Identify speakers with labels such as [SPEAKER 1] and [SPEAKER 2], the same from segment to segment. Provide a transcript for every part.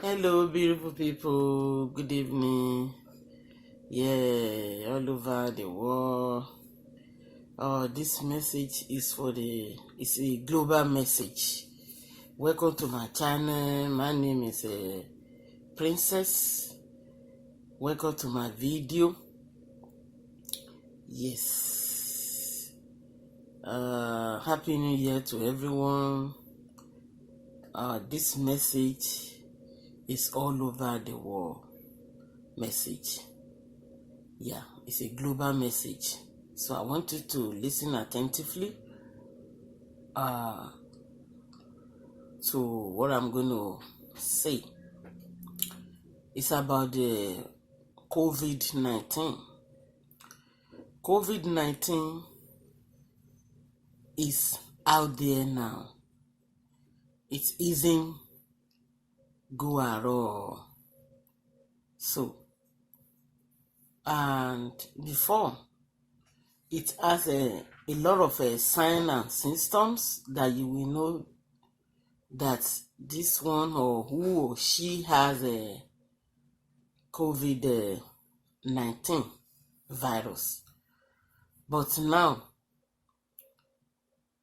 [SPEAKER 1] Hello, beautiful people. Good evening. Yeah, all over the world. This message is it's a global message. Welcome to my channel. My name is Princess. Welcome to my video. Yes. Happy New Year to everyone. This message is all over the world message. Yeah, it's a global message. So I want you to listen attentively to what I'm going to say. It's about the COVID-19. COVID-19 is out there now. It isn't go at all. So, and before, it has a lot of signs and symptoms that you will know that this one or who or she has a COVID-19 virus. But now,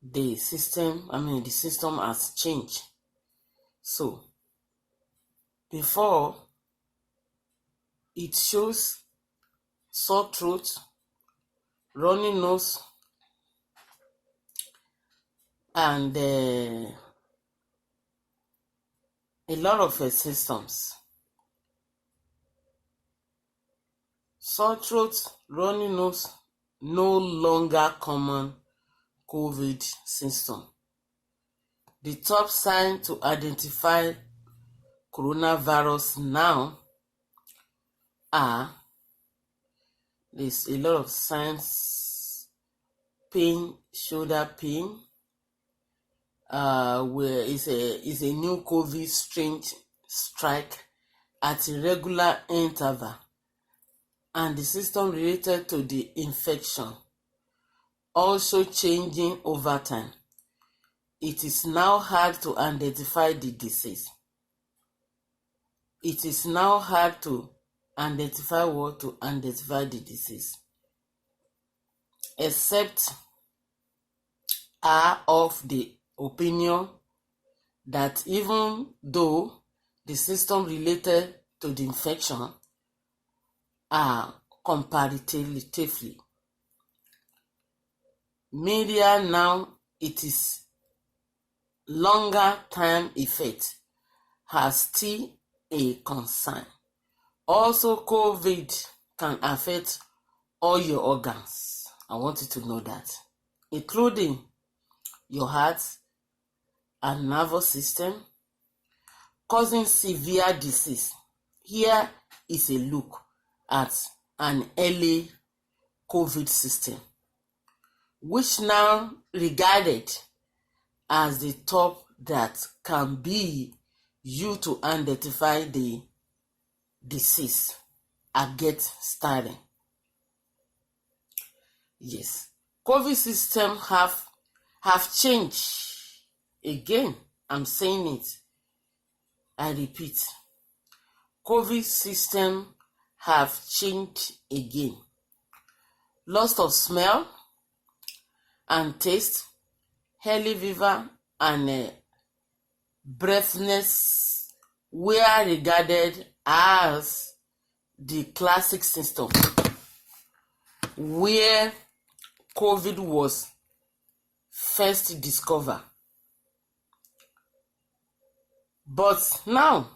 [SPEAKER 1] the system has changed. So, before, it shows sore throat, runny nose, and a lot of symptoms. Sore throat, runny nose, no longer common COVID symptom. The top sign to identify coronavirus now are there's a lot of signs: pain, shoulder pain, where is a new COVID strain strike at irregular interval, and the system related to the infection also changing over time. It is now hard to identify the disease. It is now hard to identify the disease. Except are of the opinion that even though the system related to the infection are comparatively, media now, it is longer time effect has still a concern. Also, COVID can affect all your organs. I want you to know that, including your heart and nervous system, causing severe disease. Here is a look at an early COVID system, which now regarded as the top that can be used to identify the disease and get started. Yes, COVID system have changed again. I'm saying it. I repeat. COVID system have changed again. Loss of smell and taste, early fever, and breathlessness were regarded as the classic symptom where COVID was first discovered. But now,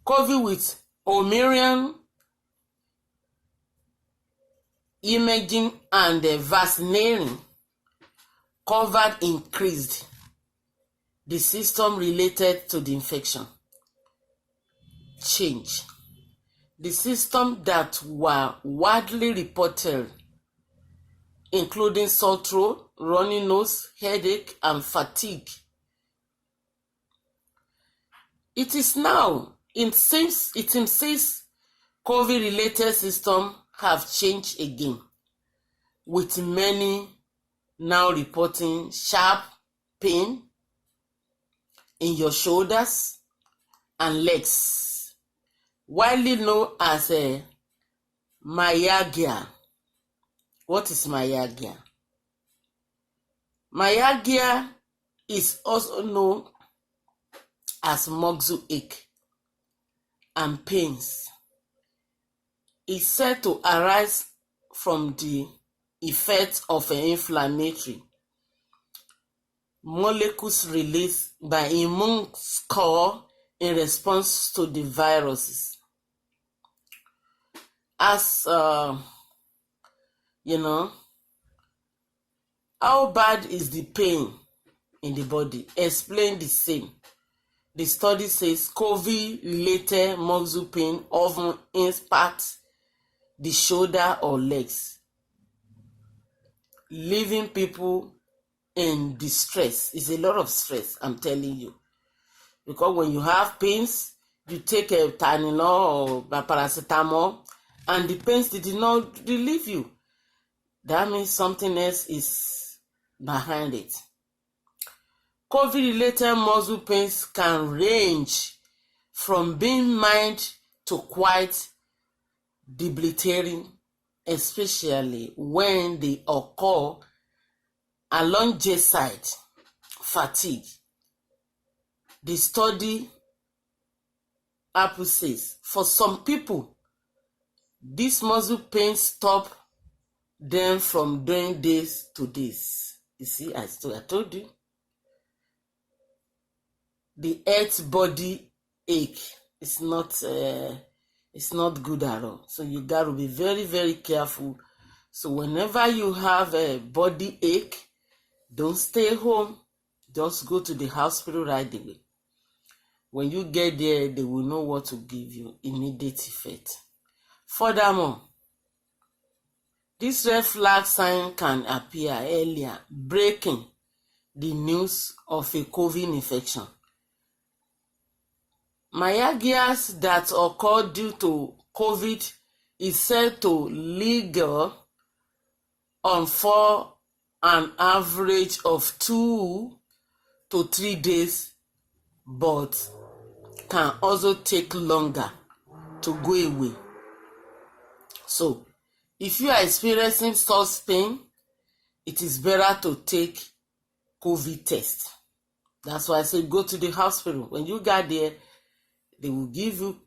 [SPEAKER 1] COVID with Omicron imaging and vaccinating covered increased the system related to the infection. Change. The symptoms that were widely reported, including sore throat, runny nose, headache, and fatigue. It is now, it seems COVID-related symptoms have changed again, with many now reporting sharp pain in your shoulders and legs, widely known as myalgia. What is myalgia? Myalgia is also known as muscle ache and pains. It's said to arise from the effect of an inflammatory molecules released by immune core in response to the viruses. As how bad is the pain in the body? Explain the same. The study says COVID-related muscle pain often impacts the shoulder or legs, leaving people in distress. It's a lot of stress, I'm telling you. Because when you have pains, you take a Tylenol or a paracetamol, and the pains did not relieve you. That means something else is behind it. COVID-related muscle pains can range from being mild to quite debilitating, especially when they occur alongside fatigue. The study says for some people, this muscle pain stop them from doing this to this. You see, I told you. The earth body ache is not good at all. So you got to be very, very careful. So whenever you have a body ache, don't stay home. Just go to the hospital right away. When you get there, they will know what to give you. Immediate effect. Furthermore, this red flag sign can appear earlier, breaking the news of a COVID infection. Myalgias that occur due to COVID is said to linger on for an average of 2 to 3 days, but can also take longer to go away. So, if you are experiencing such pain, it is better to take COVID test. That's why I say go to the hospital. When you get there, they will give you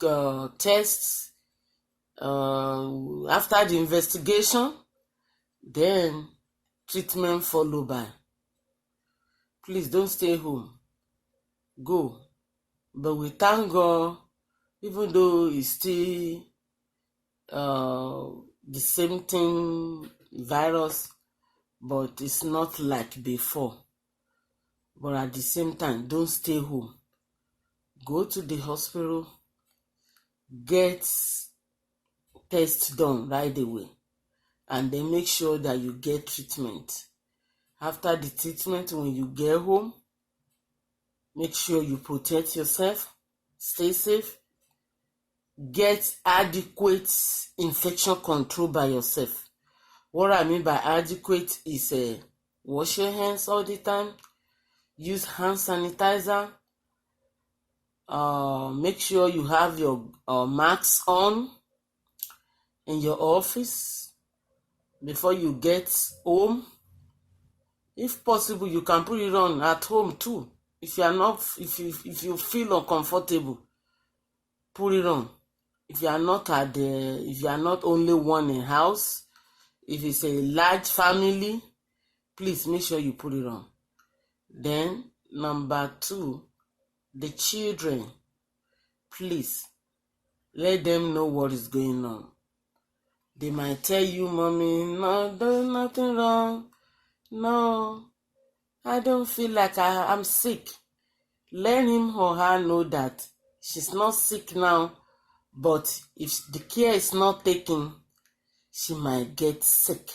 [SPEAKER 1] tests. After the investigation, then treatment followed by. Please don't stay home. Go. But we thank God, even though it's still the same thing, virus, but it's not like before. But at the same time, don't stay home. Go to the hospital, get tests done right away, and then make sure that you get treatment. After the treatment, when you get home, make sure you protect yourself, stay safe, get adequate infection control by yourself. What I mean by adequate is wash your hands all the time, use hand sanitizer, make sure you have your mask on in your office before you get home. If possible, you can put it on at home too. If you feel uncomfortable, put it on. If you are not only one in house, if it's a large family, please make sure you put it on. Then number 2, the children, please let them know what is going on. They might tell you, Mommy, no, there's nothing wrong. No, I don't feel like I'm sick. Let him or her know that she's not sick now, but if the care is not taken, she might get sick.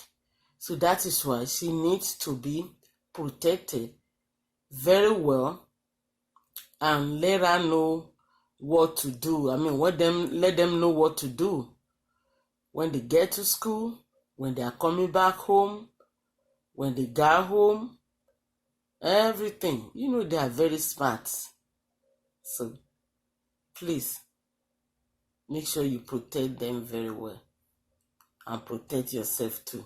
[SPEAKER 1] So that is why she needs to be protected very well, and let her know what to do. Let them know what to do when they get to school, when they are coming back home, when they got home, everything. They are very smart. So please make sure you protect them very well and protect yourself too.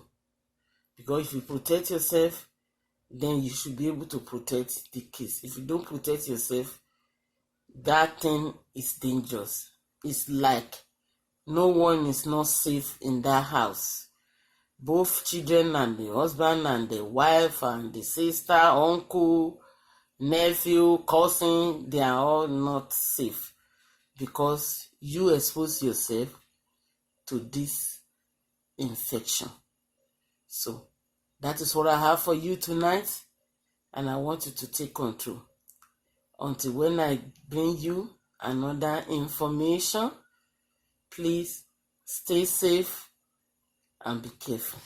[SPEAKER 1] Because if you protect yourself, then you should be able to protect the kids. If you don't protect yourself, that thing is dangerous. It's like no one is not safe in that house. Both children and the husband and the wife and the sister, uncle, nephew, cousin, they are all not safe because you expose yourself to this infection. So that is what I have for you tonight, and I want you to take control. Until when I bring you another information, please stay safe and be careful.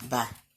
[SPEAKER 1] Bye.